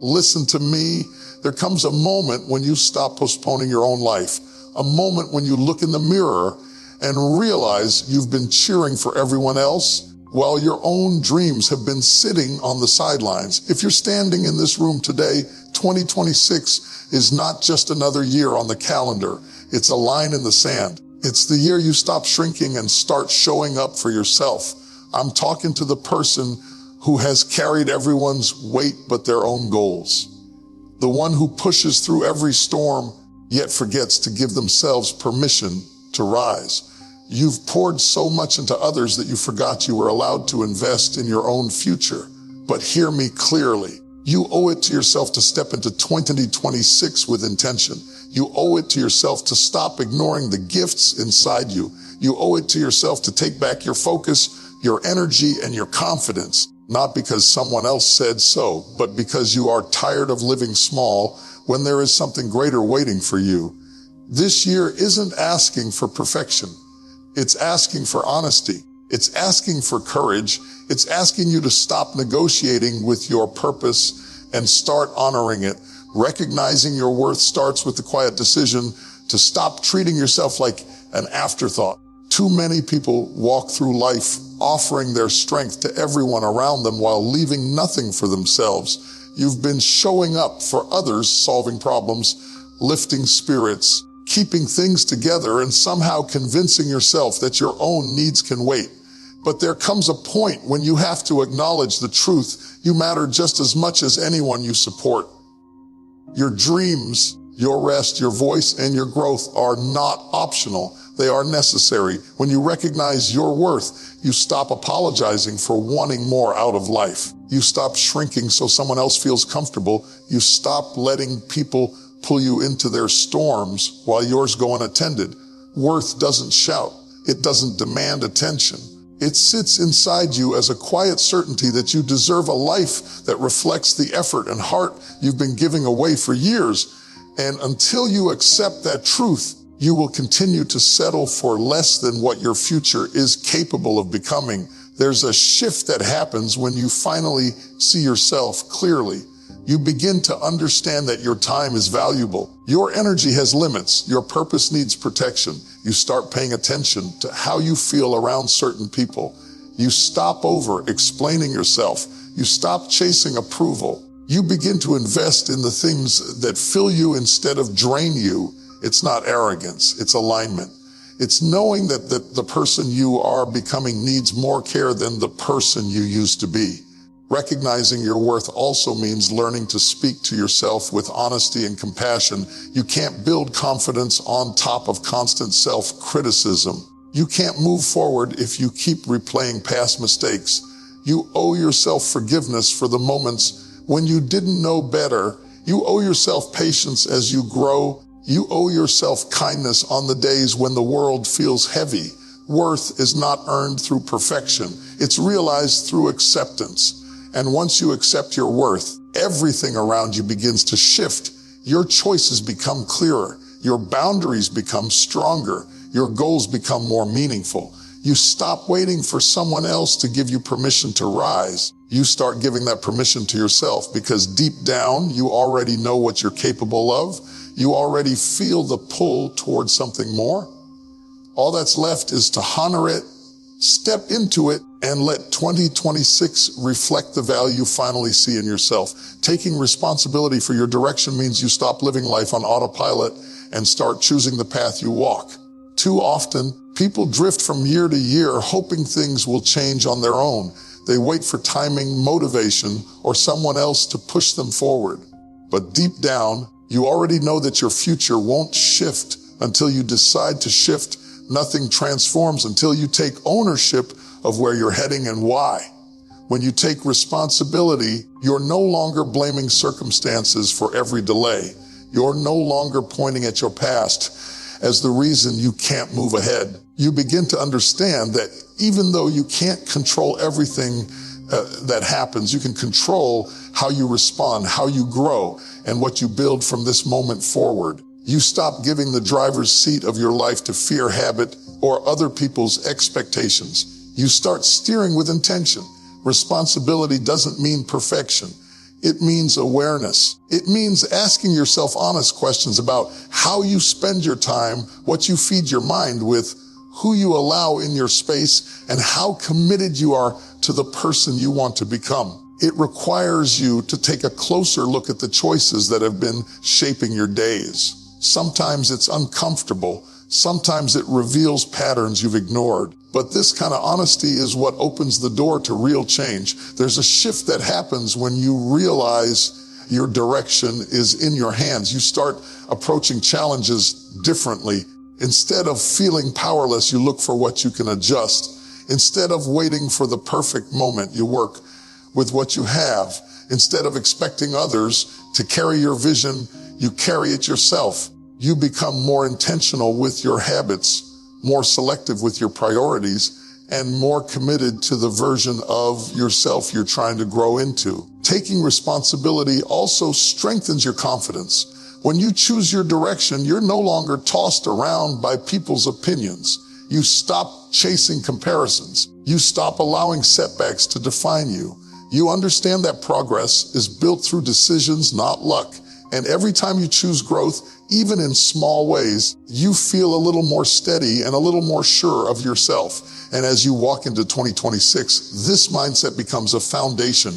Listen to me. There comes a moment when you stop postponing your own life, a moment when you look in the mirror and realize you've been cheering for everyone else while your own dreams have been sitting on the sidelines. If you're standing in this room today, 2026 is not just another year on the calendar. It's a line in the sand. It's the year you stop shrinking and start showing up for yourself. I'm talking to the person who has carried everyone's weight but their own goals. The one who pushes through every storm yet forgets to give themselves permission to rise. You've poured so much into others that you forgot you were allowed to invest in your own future. But hear me clearly. You owe it to yourself to step into 2026 with intention. You owe it to yourself to stop ignoring the gifts inside you. You owe it to yourself to take back your focus, your energy, and your confidence. Not because someone else said so, but because you are tired of living small when there is something greater waiting for you. This year isn't asking for perfection. It's asking for honesty. It's asking for courage. It's asking you to stop negotiating with your purpose and start honoring it. Recognizing your worth starts with the quiet decision to stop treating yourself like an afterthought. Too many people walk through life offering their strength to everyone around them while leaving nothing for themselves. You've been showing up for others, solving problems, lifting spirits, keeping things together, and somehow convincing yourself that your own needs can wait. But there comes a point when you have to acknowledge the truth. You matter just as much as anyone you support. Your dreams, your rest, your voice, and your growth are not optional. They are necessary. When you recognize your worth, you stop apologizing for wanting more out of life. You stop shrinking so someone else feels comfortable. You stop letting people pull you into their storms while yours go unattended. Worth doesn't shout. It doesn't demand attention. It sits inside you as a quiet certainty that you deserve a life that reflects the effort and heart you've been giving away for years. And until you accept that truth, you will continue to settle for less than what your future is capable of becoming. There's a shift that happens when you finally see yourself clearly. You begin to understand that your time is valuable. Your energy has limits. Your purpose needs protection. You start paying attention to how you feel around certain people. You stop over-explaining yourself. You stop chasing approval. You begin to invest in the things that fill you instead of drain you. It's not arrogance, it's alignment. It's knowing that the person you are becoming needs more care than the person you used to be. Recognizing your worth also means learning to speak to yourself with honesty and compassion. You can't build confidence on top of constant self-criticism. You can't move forward if you keep replaying past mistakes. You owe yourself forgiveness for the moments when you didn't know better. You owe yourself patience as you grow. You owe yourself kindness on the days when the world feels heavy. Worth is not earned through perfection. It's realized through acceptance. And once you accept your worth, everything around you begins to shift. Your choices become clearer. Your boundaries become stronger. Your goals become more meaningful. You stop waiting for someone else to give you permission to rise. You start giving that permission to yourself because deep down, you already know what you're capable of. You already feel the pull towards something more. All that's left is to honor it, step into it, and let 2026 reflect the value you finally see in yourself. Taking responsibility for your direction means you stop living life on autopilot and start choosing the path you walk. Too often, people drift from year to year hoping things will change on their own. They wait for timing, motivation, or someone else to push them forward. But deep down, you already know that your future won't shift until you decide to shift. Nothing transforms until you take ownership of where you're heading and why. When you take responsibility, you're no longer blaming circumstances for every delay. You're no longer pointing at your past as the reason you can't move ahead. You begin to understand that even though you can't control everything that happens, you can control how you respond, how you grow, and what you build from this moment forward. You stop giving the driver's seat of your life to fear, habit, or other people's expectations. You start steering with intention. Responsibility doesn't mean perfection. It means awareness. It means asking yourself honest questions about how you spend your time, what you feed your mind with, who you allow in your space, and how committed you are to the person you want to become. It requires you to take a closer look at the choices that have been shaping your days. Sometimes it's uncomfortable. Sometimes it reveals patterns you've ignored. But this kind of honesty is what opens the door to real change. There's a shift that happens when you realize your direction is in your hands. You start approaching challenges differently. Instead of feeling powerless, you look for what you can adjust. Instead of waiting for the perfect moment, you work with what you have. Instead of expecting others to carry your vision, you carry it yourself. You become more intentional with your habits, more selective with your priorities, and more committed to the version of yourself you're trying to grow into. Taking responsibility also strengthens your confidence. When you choose your direction, you're no longer tossed around by people's opinions. You stop chasing comparisons. You stop allowing setbacks to define you. You understand that progress is built through decisions, not luck. And every time you choose growth, even in small ways, you feel a little more steady and a little more sure of yourself. And as you walk into 2026, this mindset becomes a foundation.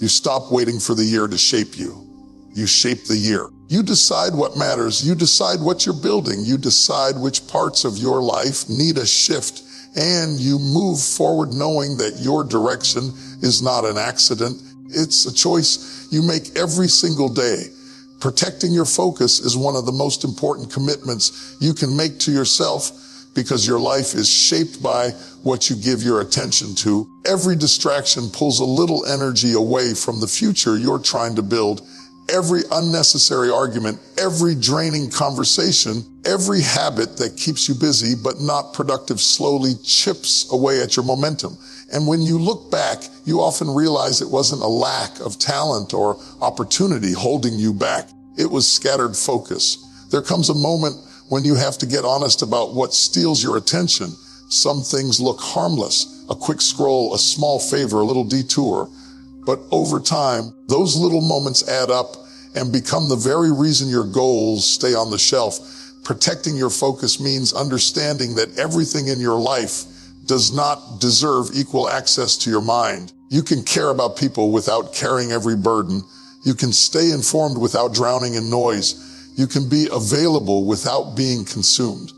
You stop waiting for the year to shape you. You shape the year. You decide what matters. You decide what you're building. You decide which parts of your life need a shift. And you move forward knowing that your direction is not an accident. It's a choice you make every single day. Protecting your focus is one of the most important commitments you can make to yourself because your life is shaped by what you give your attention to. Every distraction pulls a little energy away from the future you're trying to build. Every unnecessary argument, every draining conversation, every habit that keeps you busy but not productive slowly chips away at your momentum. And when you look back, you often realize it wasn't a lack of talent or opportunity holding you back. It was scattered focus. There comes a moment when you have to get honest about what steals your attention. Some things look harmless, a quick scroll, a small favor, a little detour. But over time, those little moments add up and become the very reason your goals stay on the shelf. Protecting your focus means understanding that everything in your life does not deserve equal access to your mind. You can care about people without carrying every burden. You can stay informed without drowning in noise. You can be available without being consumed.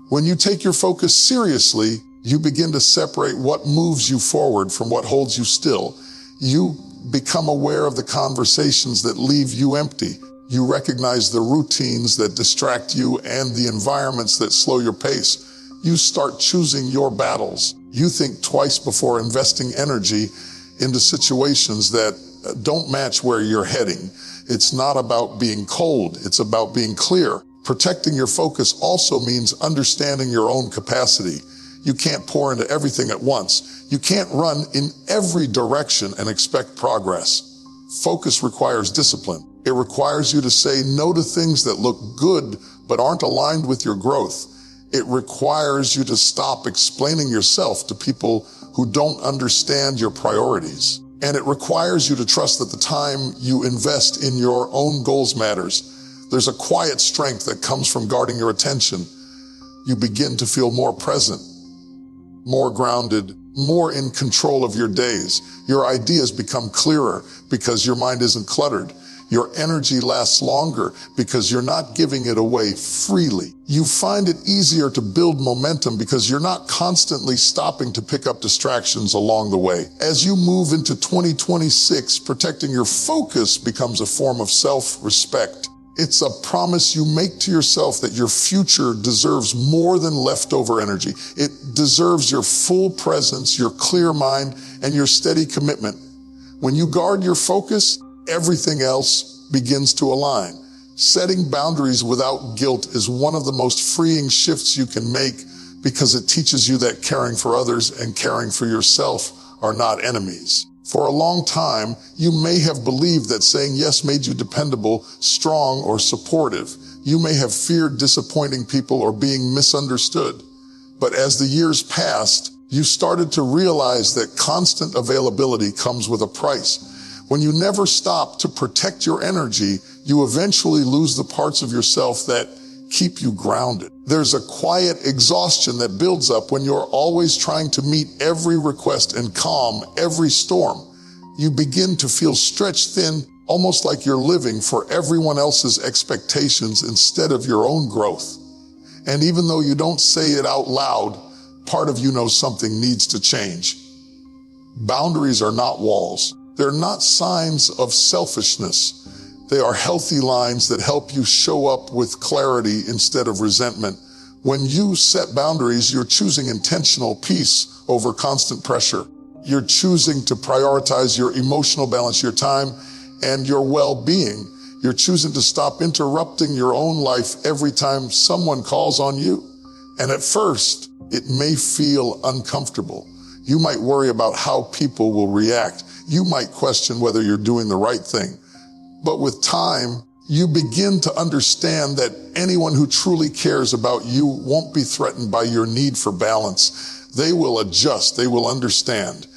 When you take your focus seriously, you begin to separate what moves you forward from what holds you still. You become aware of the conversations that leave you empty. You recognize the routines that distract you and the environments that slow your pace. You start choosing your battles. You think twice before investing energy into situations that don't match where you're heading. It's not about being cold. It's about being clear. Protecting your focus also means understanding your own capacity. You can't pour into everything at once. You can't run in every direction and expect progress. Focus requires discipline. It requires you to say no to things that look good but aren't aligned with your growth. It requires you to stop explaining yourself to people who don't understand your priorities. And it requires you to trust that the time you invest in your own goals matters. There's a quiet strength that comes from guarding your attention. You begin to feel more present, more grounded, more in control of your days. Your ideas become clearer because your mind isn't cluttered. Your energy lasts longer because you're not giving it away freely. You find it easier to build momentum because you're not constantly stopping to pick up distractions along the way. As you move into 2026, protecting your focus becomes a form of self-respect. It's a promise you make to yourself that your future deserves more than leftover energy. It deserves your full presence, your clear mind, and your steady commitment. When you guard your focus, everything else begins to align. Setting boundaries without guilt is one of the most freeing shifts you can make because it teaches you that caring for others and caring for yourself are not enemies. For a long time, you may have believed that saying yes made you dependable, strong, or supportive. You may have feared disappointing people or being misunderstood. But as the years passed, you started to realize that constant availability comes with a price. When you never stop to protect your energy, you eventually lose the parts of yourself that keep you grounded. There's a quiet exhaustion that builds up when you're always trying to meet every request and calm every storm. You begin to feel stretched thin, almost like you're living for everyone else's expectations instead of your own growth. And even though you don't say it out loud, part of you knows something needs to change. Boundaries are not walls. They're not signs of selfishness. They are healthy lines that help you show up with clarity instead of resentment. When you set boundaries, you're choosing intentional peace over constant pressure. You're choosing to prioritize your emotional balance, your time, and your well-being. You're choosing to stop interrupting your own life every time someone calls on you. And at first, it may feel uncomfortable. You might worry about how people will react. You might question whether you're doing the right thing. But with time, you begin to understand that anyone who truly cares about you won't be threatened by your need for balance. They will adjust. They will understand.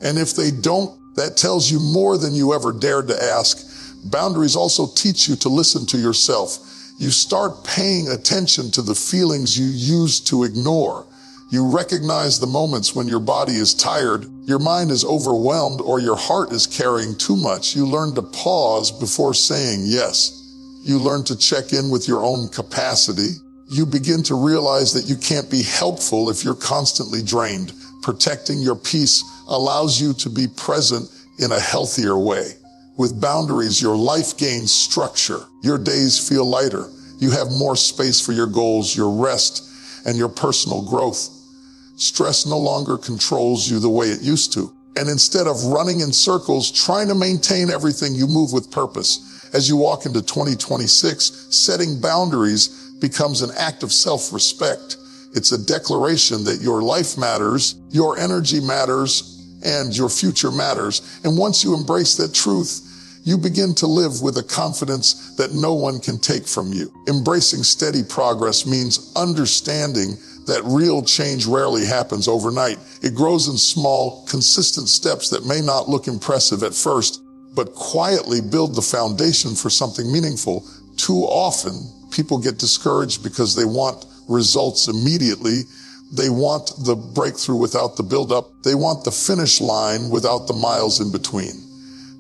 And if they don't, that tells you more than you ever dared to ask. Boundaries also teach you to listen to yourself. You start paying attention to the feelings you used to ignore. You recognize the moments when your body is tired, your mind is overwhelmed, or your heart is carrying too much. You learn to pause before saying yes. You learn to check in with your own capacity. You begin to realize that you can't be helpful if you're constantly drained. Protecting your peace allows you to be present in a healthier way. With boundaries, your life gains structure. Your days feel lighter. You have more space for your goals, your rest, and your personal growth. Stress no longer controls you the way it used to. And instead of running in circles, trying to maintain everything, you move with purpose. As you walk into 2026, setting boundaries becomes an act of self-respect. It's a declaration that your life matters, your energy matters, and your future matters. And once you embrace that truth, you begin to live with a confidence that no one can take from you. Embracing steady progress means understanding that real change rarely happens overnight. It grows in small, consistent steps that may not look impressive at first, but quietly build the foundation for something meaningful. Too often, people get discouraged because they want results immediately. They want the breakthrough without the buildup. They want the finish line without the miles in between.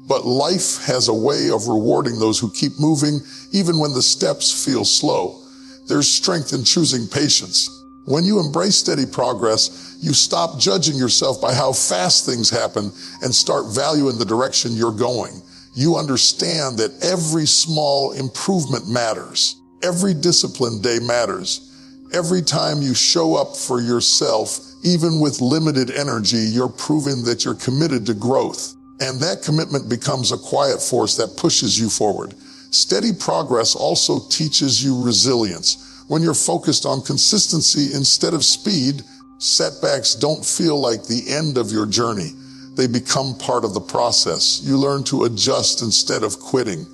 But life has a way of rewarding those who keep moving, even when the steps feel slow. There's strength in choosing patience. When you embrace steady progress, you stop judging yourself by how fast things happen and start valuing the direction you're going. You understand that every small improvement matters. Every disciplined day matters. Every time you show up for yourself, even with limited energy, you're proving that you're committed to growth. And that commitment becomes a quiet force that pushes you forward. Steady progress also teaches you resilience. When you're focused on consistency instead of speed, setbacks don't feel like the end of your journey. They become part of the process. You learn to adjust instead of quitting.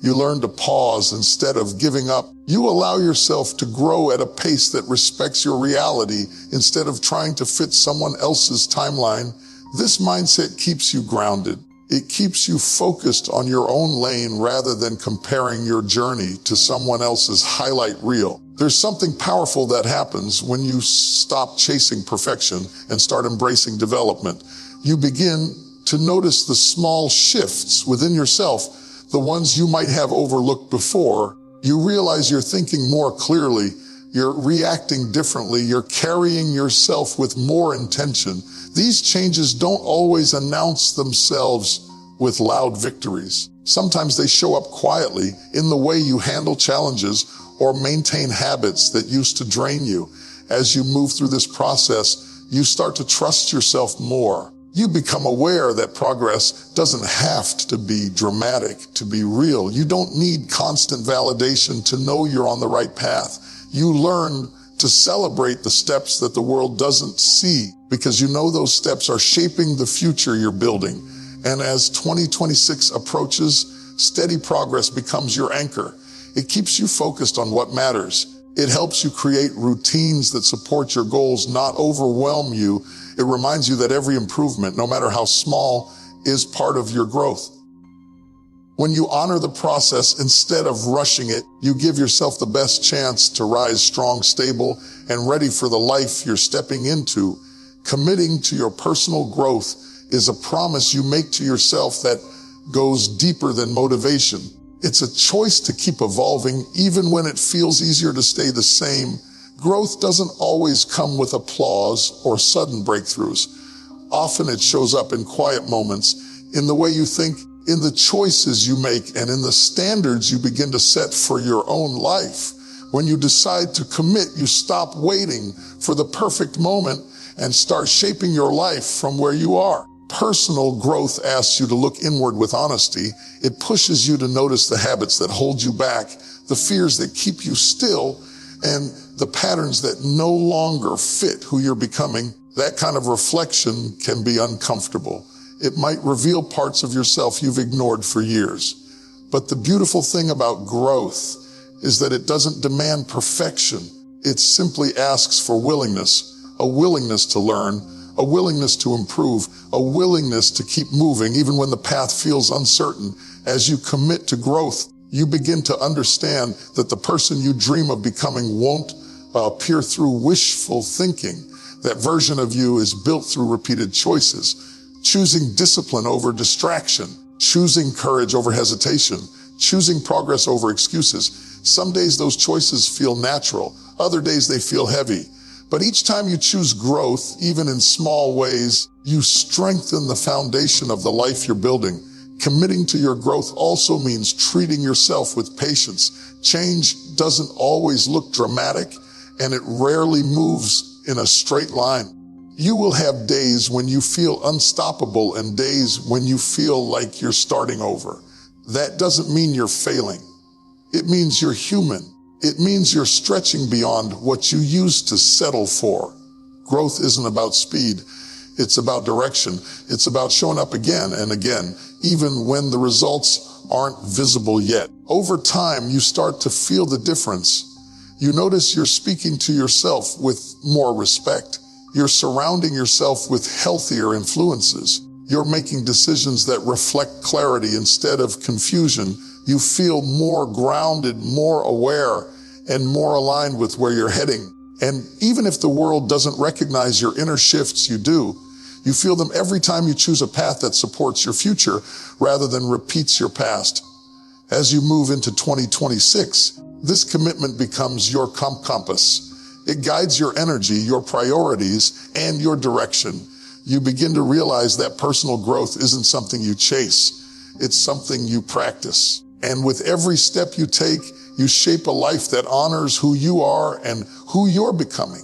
You learn to pause instead of giving up. You allow yourself to grow at a pace that respects your reality instead of trying to fit someone else's timeline. This mindset keeps you grounded. It keeps you focused on your own lane rather than comparing your journey to someone else's highlight reel. There's something powerful that happens when you stop chasing perfection and start embracing development. You begin to notice the small shifts within yourself, the ones you might have overlooked before. You realize you're thinking more clearly, you're reacting differently, you're carrying yourself with more intention. These changes don't always announce themselves with loud victories. Sometimes they show up quietly in the way you handle challenges or maintain habits that used to drain you. As you move through this process, you start to trust yourself more. You become aware that progress doesn't have to be dramatic to be real. You don't need constant validation to know you're on the right path. You learn to celebrate the steps that the world doesn't see because you know those steps are shaping the future you're building. And as 2026 approaches, steady progress becomes your anchor. It keeps you focused on what matters. It helps you create routines that support your goals, not overwhelm you. It reminds you that every improvement, no matter how small, is part of your growth. When you honor the process instead of rushing it, you give yourself the best chance to rise strong, stable, and ready for the life you're stepping into. Committing to your personal growth is a promise you make to yourself that goes deeper than motivation. It's a choice to keep evolving even when it feels easier to stay the same. Growth doesn't always come with applause or sudden breakthroughs. Often it shows up in quiet moments, in the way you think, in the choices you make, and in the standards you begin to set for your own life. When you decide to commit, you stop waiting for the perfect moment and start shaping your life from where you are. Personal growth asks you to look inward with honesty. It pushes you to notice the habits that hold you back, the fears that keep you still, and the patterns that no longer fit who you're becoming. That kind of reflection can be uncomfortable. It might reveal parts of yourself you've ignored for years. But the beautiful thing about growth is that it doesn't demand perfection. It simply asks for willingness, a willingness to learn, a willingness to improve, a willingness to keep moving even when the path feels uncertain. As you commit to growth, you begin to understand that the person you dream of becoming won't appear through wishful thinking. That version of you is built through repeated choices. Choosing discipline over distraction, choosing courage over hesitation, choosing progress over excuses. Some days those choices feel natural, other days they feel heavy. But each time you choose growth, even in small ways, you strengthen the foundation of the life you're building. Committing to your growth also means treating yourself with patience. Change doesn't always look dramatic, and it rarely moves in a straight line. You will have days when you feel unstoppable and days when you feel like you're starting over. That doesn't mean you're failing. It means you're human. It means you're stretching beyond what you used to settle for. Growth isn't about speed. It's about direction. It's about showing up again and again, even when the results aren't visible yet. Over time, you start to feel the difference. You notice you're speaking to yourself with more respect. You're surrounding yourself with healthier influences. You're making decisions that reflect clarity instead of confusion. You feel more grounded, more aware, and more aligned with where you're heading. And even if the world doesn't recognize your inner shifts, you do. You feel them every time you choose a path that supports your future rather than repeats your past. As you move into 2026, this commitment becomes your compass. It guides your energy, your priorities, and your direction. You begin to realize that personal growth isn't something you chase. It's something you practice. And with every step you take, you shape a life that honors who you are and who you're becoming.